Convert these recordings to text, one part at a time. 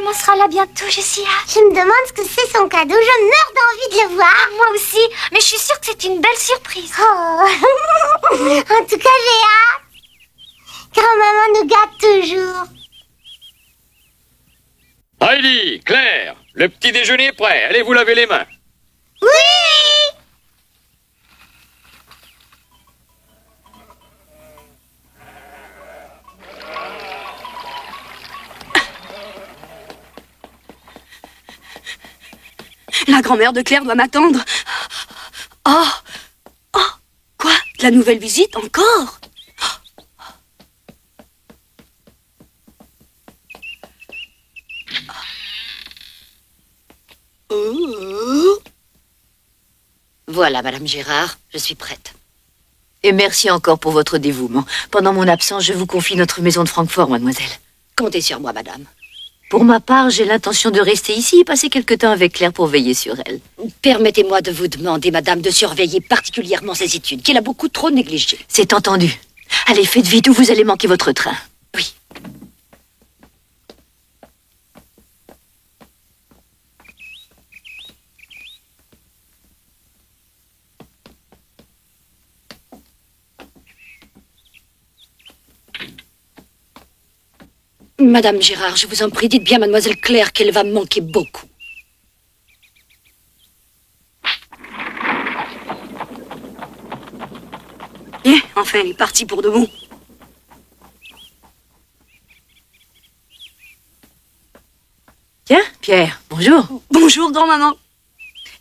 maman sera là bientôt, j'ai si hâte. Je me demande ce que c'est son cadeau, je meurs d'envie de le voir. Moi aussi, mais je suis sûre que c'est une belle surprise. Oh. En tout cas, j'ai hâte. Grand-maman nous gâte toujours. Heidi, Claire, le petit déjeuner est prêt. Allez vous laver les mains. Oui! La grand-mère de Claire doit m'attendre. Oh! Oh! Quoi? De la nouvelle visite encore? Oh! Voilà, Madame Gérard, je suis prête. Et merci encore pour votre dévouement. Pendant mon absence, je vous confie notre maison de Francfort, mademoiselle. Comptez sur moi, madame. Pour ma part, j'ai l'intention de rester ici et passer quelque temps avec Claire pour veiller sur elle. Permettez-moi de vous demander, madame, de surveiller particulièrement ses études, qu'elle a beaucoup trop négligées. C'est entendu. Allez, faites vite ou vous allez manquer votre train. Oui. Madame Gérard, je vous en prie, dites bien mademoiselle Claire qu'elle va me manquer beaucoup. Enfin, elle est partie pour de bon. Tiens, Pierre, bonjour. Bonjour, grand-maman.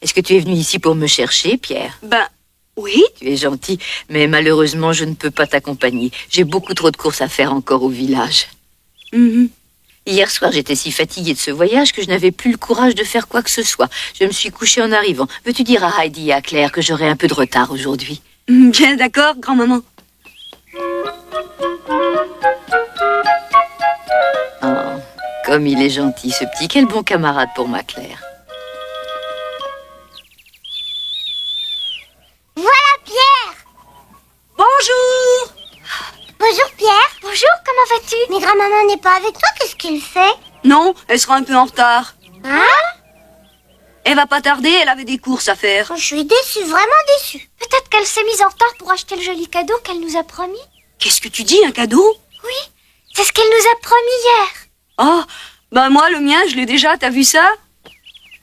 Est-ce que tu es venu ici pour me chercher, Pierre? Ben, oui. Tu es gentil, mais malheureusement, je ne peux pas t'accompagner. J'ai beaucoup trop de courses à faire encore au village. Hier soir, j'étais si fatiguée de ce voyage que je n'avais plus le courage de faire quoi que ce soit. Je me suis couchée en arrivant. Veux-tu dire à Heidi et à Claire que j'aurai un peu de retard aujourd'hui? Bien d'accord, grand-maman. Oh, comme il est gentil, ce petit. Quel bon camarade pour ma Claire. Voilà Pierre. Bonjour. Bonjour Pierre. Bonjour, comment vas-tu? Mais grand-maman n'est pas avec toi, qu'est-ce qu'elle fait? Non, elle sera un peu en retard. Hein? Elle va pas tarder, elle avait des courses à faire. Oh, je suis déçue, vraiment déçue. Peut-être qu'elle s'est mise en retard pour acheter le joli cadeau qu'elle nous a promis. Qu'est-ce que tu dis, un cadeau? Oui, c'est ce qu'elle nous a promis hier. Oh, ben moi, le mien, je l'ai déjà, t'as vu ça?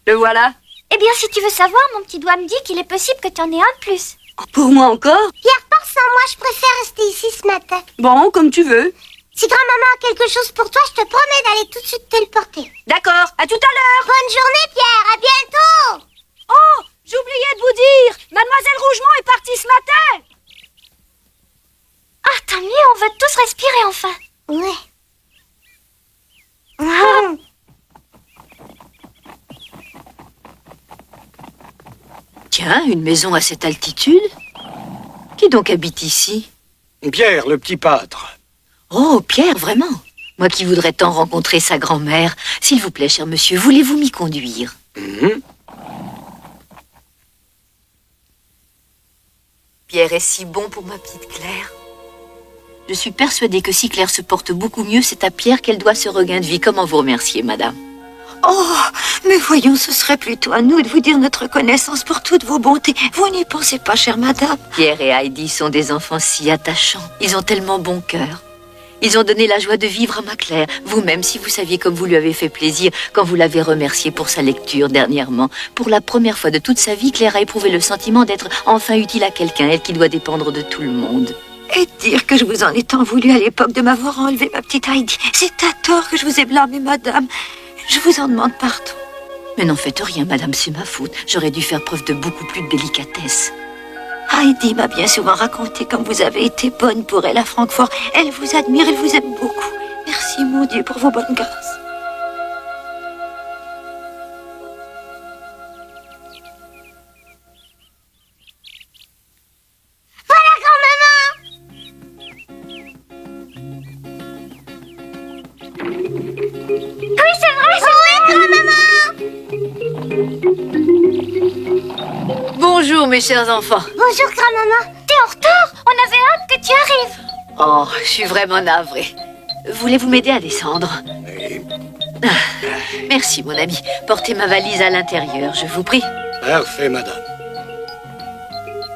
Le voilà. Eh bien, si tu veux savoir, mon petit doigt me dit qu'il est possible que tu en aies un de plus. Oh, pour moi encore? Pierre, pars sans moi, je préfère rester ici ce matin. Bon, comme tu veux. Si grand-maman a quelque chose pour toi, je te promets d'aller tout de suite te le porter. D'accord, à tout à l'heure. Bonne journée Pierre, à bientôt. Oh, j'oubliais de vous dire, Mademoiselle Rougemont est partie ce matin. Ah, tant mieux, on va tous respirer enfin. Ouais. Tiens, une maison à cette altitude? Qui donc habite ici? Pierre, le petit pâtre. Oh, Pierre, vraiment? Moi qui voudrais tant rencontrer sa grand-mère. S'il vous plaît, cher monsieur, voulez-vous m'y conduire? Pierre est si bon pour ma petite Claire. Je suis persuadée que si Claire se porte beaucoup mieux, c'est à Pierre qu'elle doit ce regain de vie. Comment vous remercier, madame? Oh, mais voyons, ce serait plutôt à nous de vous dire notre reconnaissance pour toutes vos bontés. Vous n'y pensez pas, chère madame? Pierre et Heidi sont des enfants si attachants. Ils ont tellement bon cœur. Ils ont donné la joie de vivre à ma Claire. Vous-même, si vous saviez comme vous lui avez fait plaisir quand vous l'avez remerciée pour sa lecture dernièrement. Pour la première fois de toute sa vie, Claire a éprouvé le sentiment d'être enfin utile à quelqu'un, elle qui doit dépendre de tout le monde. Et dire que je vous en ai tant voulu à l'époque de m'avoir enlevé ma petite Heidi. C'est à tort que je vous ai blâmé, madame. Je vous en demande pardon. Mais n'en faites rien, madame, c'est ma faute. J'aurais dû faire preuve de beaucoup plus de délicatesse. Heidi m'a bien souvent raconté comme vous avez été bonne pour elle à Francfort. Elle vous admire, elle vous aime beaucoup. Merci, mon Dieu, pour vos bonnes grâces. Voilà grand-maman. Oui, c'est vrai, Bonjour, mes chers enfants. Bonjour grand-maman. T'es en retard? On avait hâte que tu arrives. Oh, je suis vraiment navrée. Voulez-vous m'aider à descendre? Merci, mon ami. Portez ma valise à l'intérieur, je vous prie. Parfait, madame.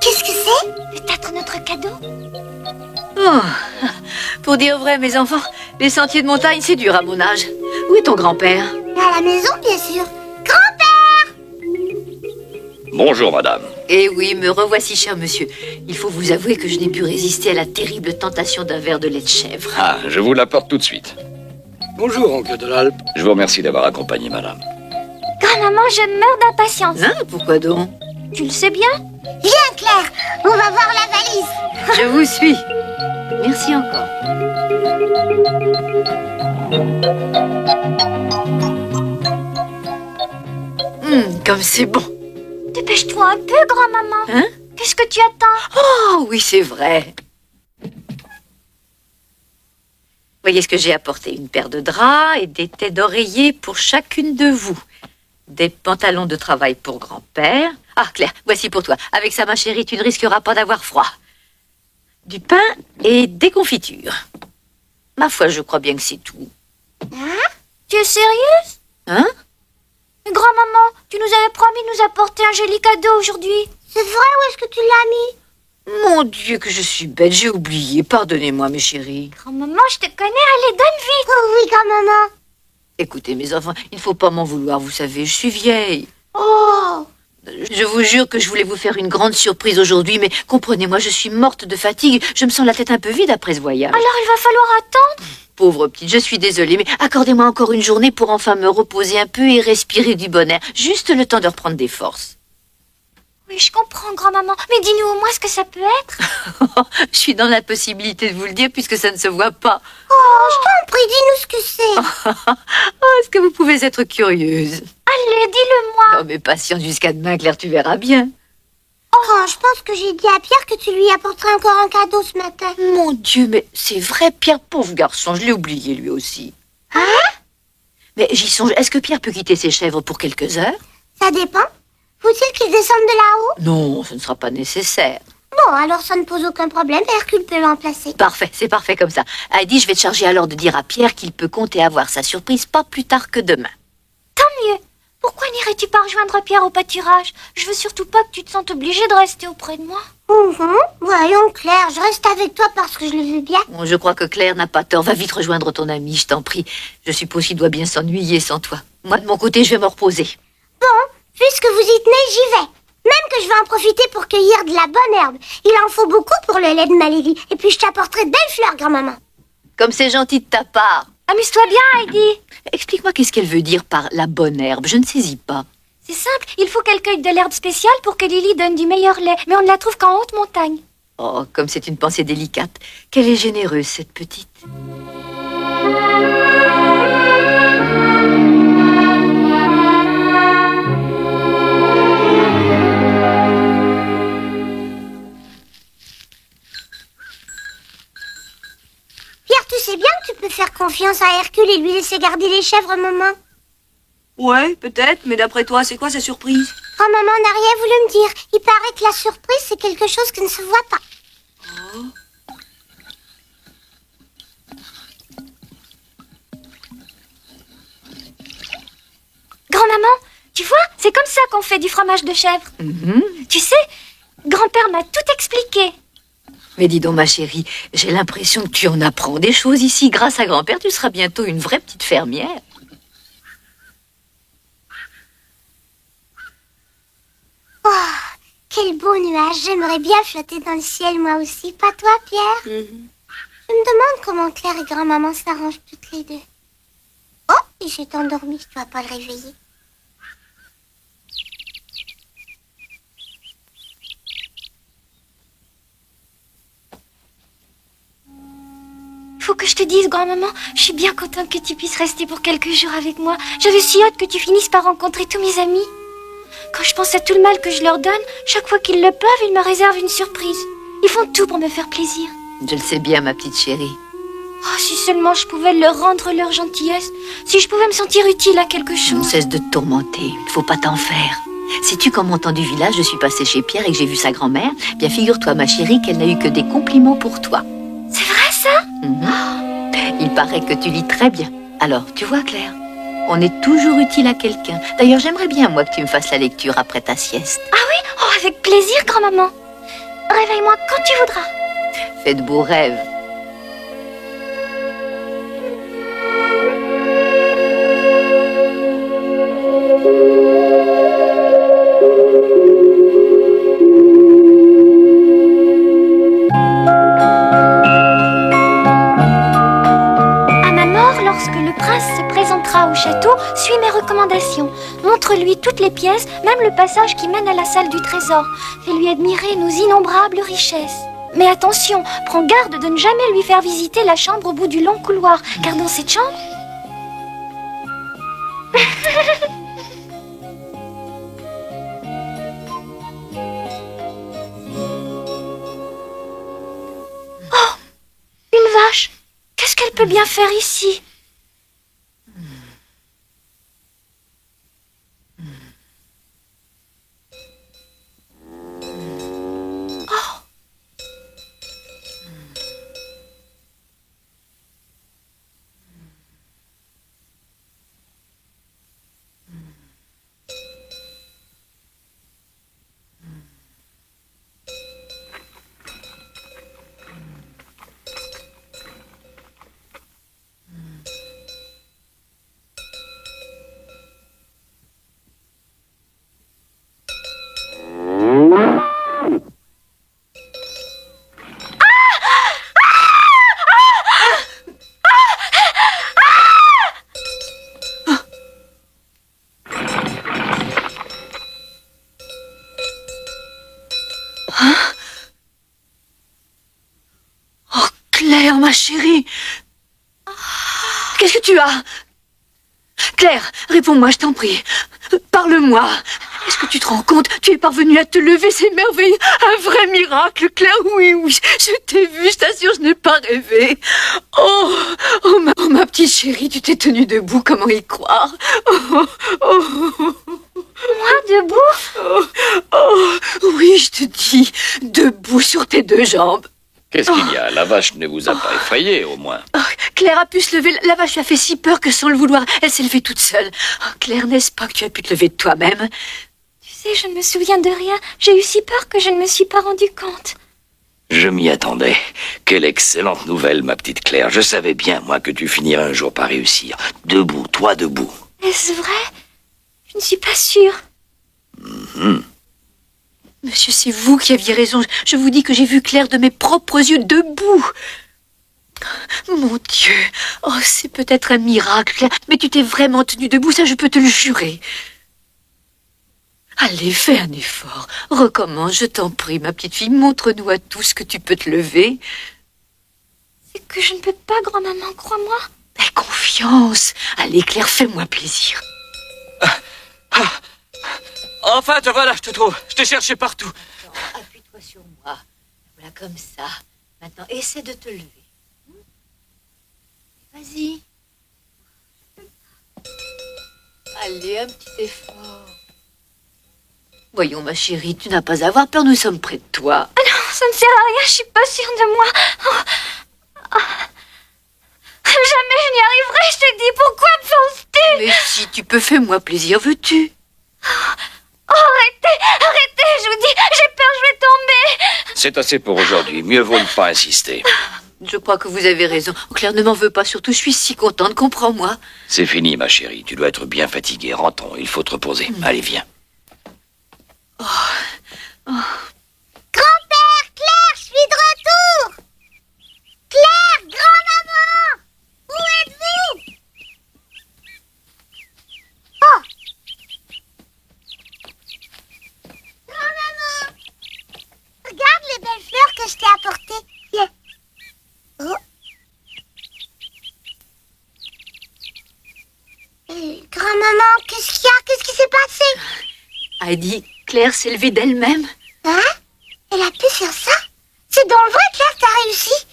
Qu'est-ce que c'est? Peut-être notre cadeau? Oh. Pour dire vrai, mes enfants, les sentiers de montagne, c'est dur à mon âge. Où est ton grand-père? À la maison, bien sûr. Grand-père! Bonjour, madame. Eh oui, me revoici, cher monsieur. Il faut vous avouer que je n'ai pu résister à la terrible tentation d'un verre de lait de chèvre. Ah, je vous l'apporte tout de suite. Bonjour, oncle de l'Alpe. Je vous remercie d'avoir accompagné madame. Grand-maman, je meurs d'impatience. Hein? Pourquoi donc? Tu le sais bien? Viens, Claire, on va voir la valise. Je vous suis. Merci encore. Comme c'est bon. Dépêche-toi un peu, grand-maman. Hein? Qu'est-ce que tu attends? Oh, oui, c'est vrai. Voyez ce que j'ai apporté. Une paire de draps et des têtes d'oreiller pour chacune de vous. Des pantalons de travail pour grand-père. Ah, Claire, voici pour toi. Avec ça, ma chérie, tu ne risqueras pas d'avoir froid. Du pain et des confitures. Ma foi, je crois bien que c'est tout. Tu es sérieuse? Hein? Grand-maman, tu nous avais promis de nous apporter un joli cadeau aujourd'hui. C'est vrai, où est-ce que tu l'as mis? Mon Dieu, que je suis bête, j'ai oublié. Pardonnez-moi, mes chéris. Grand-maman, je te connais, allez, donne vite. Oh oui, grand-maman. Écoutez, mes enfants, il ne faut pas m'en vouloir, vous savez, je suis vieille. Oh! Je vous jure que je voulais vous faire une grande surprise aujourd'hui, mais comprenez-moi, je suis morte de fatigue. Je me sens la tête un peu vide après ce voyage. Alors il va falloir attendre. Pauvre petite, je suis désolée, mais accordez-moi encore une journée pour enfin me reposer un peu et respirer du bon air. Juste le temps de reprendre des forces. Oui, je comprends, grand-maman. Mais dis-nous au moins ce que ça peut être. Je suis dans l'impossibilité de vous le dire puisque ça ne se voit pas. Oh, je t'en prie, dis-nous ce que c'est. Oh, est-ce que vous pouvez être curieuse? Allez, dis-le-moi. Oh, mais patiente jusqu'à demain, Claire, tu verras bien. Oh, je pense que j'ai dit à Pierre que tu lui apporterais encore un cadeau ce matin. Mon Dieu, mais c'est vrai, Pierre, pauvre garçon, je l'ai oublié lui aussi. Hein? Mais j'y songe, est-ce que Pierre peut quitter ses chèvres pour quelques heures? Ça dépend. Faut-il qu'il descende de là-haut? Non, ce ne sera pas nécessaire. Bon, alors ça ne pose aucun problème. Hercule peut l'emplacer. Parfait, c'est parfait comme ça. Heidi, je vais te charger alors de dire à Pierre qu'il peut compter avoir sa surprise pas plus tard que demain. Tant mieux. Pourquoi n'irais-tu pas rejoindre Pierre au pâturage? Je veux surtout pas que tu te sentes obligée de rester auprès de moi. Voyons, Claire, je reste avec toi parce que je le veux bien. Bon, je crois que Claire n'a pas tort. Va vite rejoindre ton ami, je t'en prie. Je suppose qu'il doit bien s'ennuyer sans toi. Moi, de mon côté, je vais me reposer. Bon, puisque vous y tenez, j'y vais. Même que je vais en profiter pour cueillir de la bonne herbe. Il en faut beaucoup pour le lait de Malévie. Et puis je t'apporterai de belles fleurs, grand-maman. Comme c'est gentil de ta part. Amuse-toi bien, Heidi. Explique-moi qu'est-ce qu'elle veut dire par la bonne herbe. Je ne saisis pas. C'est simple, il faut qu'elle cueille de l'herbe spéciale pour que Lily donne du meilleur lait. Mais on ne la trouve qu'en haute montagne. Oh, comme c'est une pensée délicate. Qu'elle est généreuse, cette petite. Pierre, tu sais bien que tu peux faire confiance à Hercule et lui laisser garder les chèvres, maman. Ouais, peut-être, mais d'après toi, c'est quoi sa surprise? Grand-maman n'a rien voulu me dire. Il paraît que la surprise, c'est quelque chose qui ne se voit pas. Grand-maman, tu vois, c'est comme ça qu'on fait du fromage de chèvre. Tu sais, grand-père m'a tout expliqué. Mais dis donc, ma chérie, j'ai l'impression que tu en apprends des choses ici. Grâce à grand-père, tu seras bientôt une vraie petite fermière. Oh, quel beau nuage. J'aimerais bien flotter dans le ciel, moi aussi. Pas toi, Pierre? Je me demande comment Claire et grand-maman s'arrangent toutes les deux. Oh, il s'est endormi. Je dois pas le réveiller. Faut que je te dise, grand-maman, je suis bien contente que tu puisses rester pour quelques jours avec moi. J'avais si hâte que tu finisses par rencontrer tous mes amis. Quand je pense à tout le mal que je leur donne, chaque fois qu'ils le peuvent, ils me réservent une surprise. Ils font tout pour me faire plaisir. Je le sais bien, ma petite chérie. Oh, si seulement je pouvais leur rendre leur gentillesse, si je pouvais me sentir utile à quelque Ne chose. cesse de te tourmenter, il ne faut pas t'en faire. Sais-tu qu'en montant du village, je suis passée chez Pierre et que j'ai vu sa grand-mère? Bien, figure-toi, ma chérie, qu'elle n'a eu que des compliments pour toi. C'est vrai ça? Il paraît que tu lis très bien. Alors, tu vois, Claire? On est toujours utile à quelqu'un. D'ailleurs, j'aimerais bien, moi, que tu me fasses la lecture après ta sieste. Ah oui? Oh, avec plaisir, grand-maman. Réveille-moi quand tu voudras. Fais de beaux rêves. Au château, suis mes recommandations. Montre-lui toutes les pièces, même le passage qui mène à la salle du trésor. Fais-lui admirer nos innombrables richesses. Mais attention, prends garde de ne jamais lui faire visiter la chambre au bout du long couloir, car dans cette chambre... Oh, une vache! Qu'est-ce qu'elle peut bien faire ici? Claire, ma chérie. Qu'est-ce que tu as? Claire, réponds-moi, je t'en prie. Parle-moi. Est-ce que tu te rends compte? Tu es parvenue à te lever, c'est merveilleux. Un vrai miracle, Claire. Oui, oui, je t'ai vue, je t'assure, je n'ai pas rêvé. Oh, ma petite chérie, tu t'es tenue debout, comment y croire? Moi, debout? Oui, je te dis, debout sur tes deux jambes. Qu'est-ce qu'il y a? La vache ne vous a pas effrayé, au moins. Claire a pu se lever. La vache lui a fait si peur que sans le vouloir, elle s'est levée toute seule. Claire, n'est-ce pas que tu as pu te lever de toi-même? Tu sais, je ne me souviens de rien. J'ai eu si peur que je ne me suis pas rendu compte. Je m'y attendais. Quelle excellente nouvelle, ma petite Claire. Je savais bien, moi, que tu finirais un jour par réussir. Debout, toi debout. Est-ce vrai? Je ne suis pas sûre. Monsieur, c'est vous qui aviez raison. Je vous dis que j'ai vu Claire de mes propres yeux debout. Mon Dieu. Oh, c'est peut-être un miracle, Claire. Mais tu t'es vraiment tenue debout, ça je peux te le jurer. Allez, fais un effort. Recommence, je t'en prie, ma petite fille. Montre-nous à tous que tu peux te lever. C'est que je ne peux pas, grand-maman, crois-moi. Aie confiance. Allez, Claire, fais-moi plaisir. Enfin, te voilà, je te trouve. Je t'ai cherché partout. Attends, appuie-toi sur moi. Voilà, comme ça. Maintenant, essaie de te lever. Vas-y. Allez, un petit effort. Voyons, ma chérie, tu n'as pas à avoir peur, nous sommes près de toi. Ah non, ça ne sert à rien, je suis pas sûre de moi. Jamais je n'y arriverai, je te dis, pourquoi me forces-tu? Mais si tu peux, fais-moi plaisir, veux-tu? Arrêtez, je vous dis, j'ai peur, je vais tomber. C'est assez pour aujourd'hui. Mieux vaut ne pas insister. Je crois que vous avez raison. Claire, ne m'en veux pas, surtout, je suis si contente, comprends-moi. C'est fini, ma chérie. Tu dois être bien fatiguée. Rentrons, il faut te reposer. Allez, viens. Grand-père, Claire, je suis de retour. Claire, grand-maman, où êtes-vous? Oh, grand-maman, regarde les belles fleurs que je t'ai apportées. Viens. Oh. Grand-maman, qu'est-ce qu'il y a? Qu'est-ce qui s'est passé? Heidi, Claire s'est levée d'elle-même. Hein? Elle a pu faire ça? C'est dans le vrai, Claire, t'as réussi?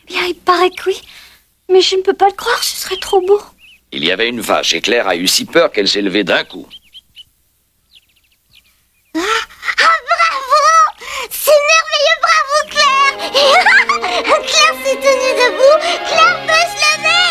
Eh bien, il paraît que oui. Mais je ne peux pas le croire, ce serait trop beau. Il y avait une vache et Claire a eu si peur qu'elle s'est levée d'un coup. Ah, bravo! C'est merveilleux, bravo, Claire! Claire s'est tenue debout, Claire peut se lever!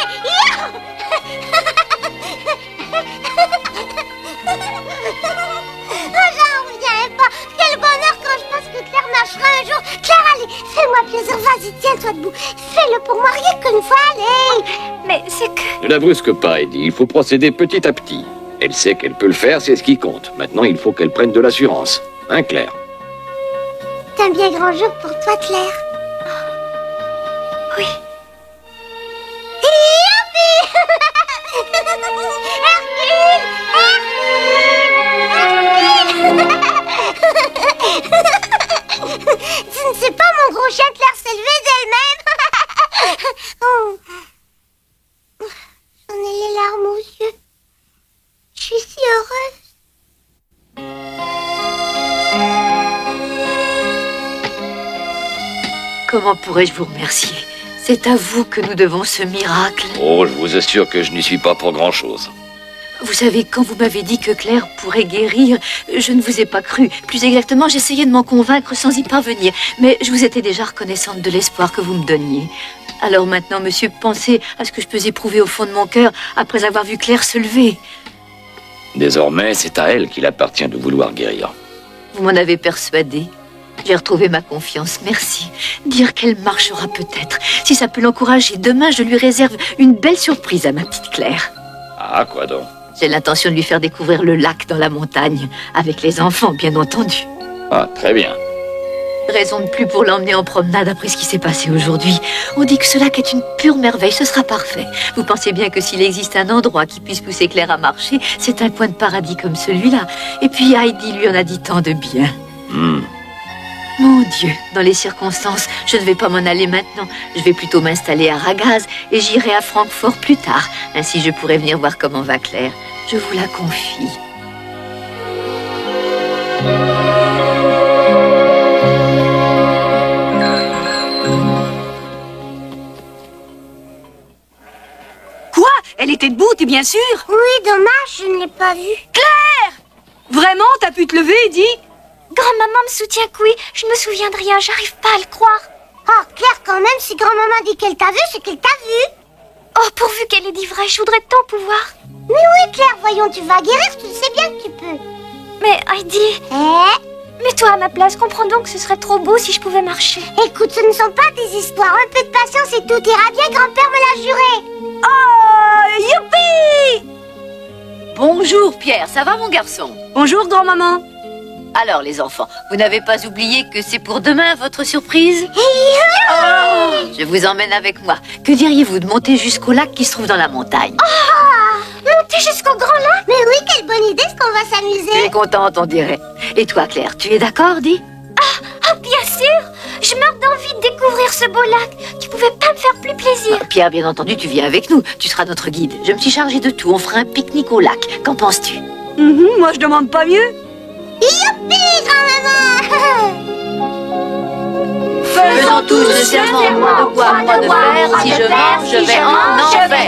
Vas-y, tiens-toi debout. Fais-le pour moi rien qu'une fois, allez. Mais c'est que... Ne la brusque pas, Eddie. Il faut procéder petit à petit. Elle sait qu'elle peut le faire, c'est ce qui compte. Maintenant, il faut qu'elle prenne de l'assurance. Hein, Claire? C'est un bien grand jour pour toi, Claire. Oui. Tu ne sais pas, mon gros chien Claire s'est levée d'elle-même. Oh. J'en ai les larmes aux yeux. Je suis si heureuse. Comment pourrais-je vous remercier? C'est à vous que nous devons ce miracle. Oh, je vous assure que je n'y suis pas pour grand-chose. Vous savez, quand vous m'avez dit que Claire pourrait guérir, je ne vous ai pas cru. Plus exactement, j'essayais de m'en convaincre sans y parvenir. Mais je vous étais déjà reconnaissante de l'espoir que vous me donniez. Alors maintenant, monsieur, pensez à ce que je peux éprouver au fond de mon cœur après avoir vu Claire se lever. Désormais, c'est à elle qu'il appartient de vouloir guérir. Vous m'en avez persuadé. J'ai retrouvé ma confiance, merci. Dire qu'elle marchera peut-être. Si ça peut l'encourager, demain je lui réserve une belle surprise à ma petite Claire. Ah, quoi donc? J'ai l'intention de lui faire découvrir le lac dans la montagne. Avec les enfants, bien entendu. Ah, très bien. Raison de plus pour l'emmener en promenade après ce qui s'est passé aujourd'hui. On dit que ce lac est une pure merveille, ce sera parfait. Vous pensez bien que s'il existe un endroit qui puisse pousser Claire à marcher, c'est un coin de paradis comme celui-là. Et puis Heidi lui en a dit tant de bien. Mon Dieu, dans les circonstances, je ne vais pas m'en aller maintenant. Je vais plutôt m'installer à Ragaz et j'irai à Francfort plus tard. Ainsi, je pourrai venir voir comment va Claire. Je vous la confie. Quoi? Elle était debout, t'es bien sûr? Oui, dommage, je ne l'ai pas vue. Claire! Vraiment, t'as pu te lever, Eddie? Grand-maman me soutient que oui. Je ne me souviens de rien, j'arrive pas à le croire. Oh, Claire, quand même, si grand-maman dit qu'elle t'a vue, c'est qu'elle t'a vue. Oh, pourvu qu'elle ait dit vrai, je voudrais tant pouvoir. Mais oui, Claire, voyons, tu vas guérir, tu sais bien que tu peux. Mais Heidi, mets-toi à ma place, comprends donc que ce serait trop beau si je pouvais marcher. Écoute, ce ne sont pas des histoires. Un peu de patience et tout ira bien, grand-père me l'a juré. Oh, youpi! Bonjour Pierre, ça va mon garçon? Bonjour, grand-maman. Alors les enfants, vous n'avez pas oublié que c'est pour demain votre surprise? Je vous emmène avec moi. Que diriez-vous de monter jusqu'au lac qui se trouve dans la montagne? Monter jusqu'au grand lac? Mais oui, quelle bonne idée, est-ce qu'on va Tu s'amuser? es contente, on dirait. Et toi Claire, tu es d'accord, dis? Ah, bien sûr. Je meurs d'envie de découvrir ce beau lac. Tu pouvais pas me faire plus plaisir. Pierre, bien entendu, tu viens avec nous. Tu seras notre guide. Je me suis chargée de tout. On fera un pique-nique au lac. Qu'en penses-tu? Moi, je demande pas mieux. Youpi, grand-maman. Faisons tous le serment, moi de bois, moi de fer. Si je mens, je vais en enfer.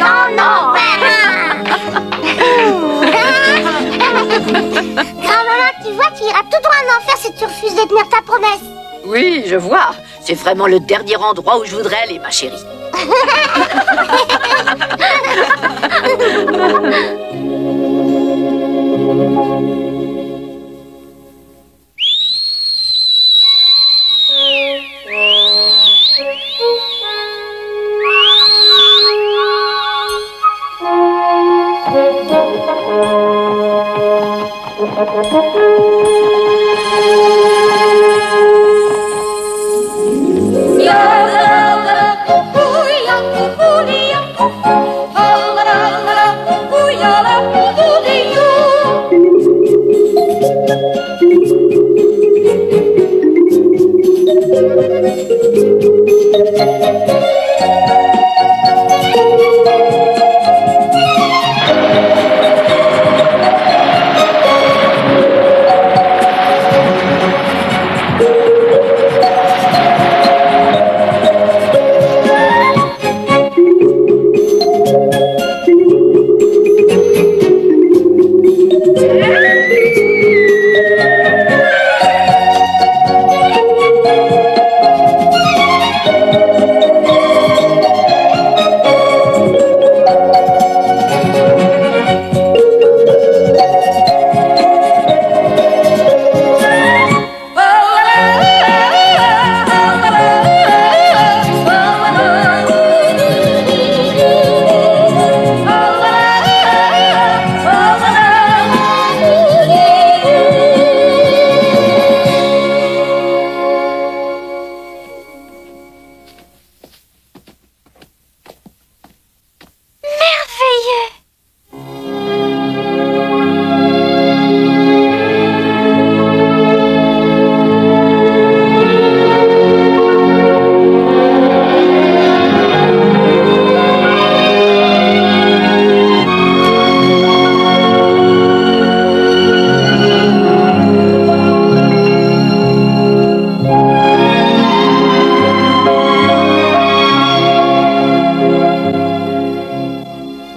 Grand-maman, tu vois, tu iras tout droit en enfer si tu refuses de tenir ta promesse. Oui, je vois. C'est vraiment le dernier endroit où je voudrais aller, ma chérie.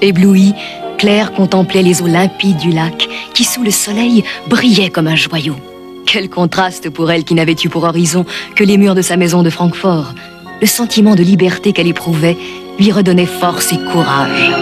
Éblouie, Claire contemplait les eaux limpides du lac qui, sous le soleil, brillaient comme un joyau. Quel contraste pour elle qui n'avait eu pour horizon que les murs de sa maison de Francfort. Le sentiment de liberté qu'elle éprouvait lui redonnait force et courage.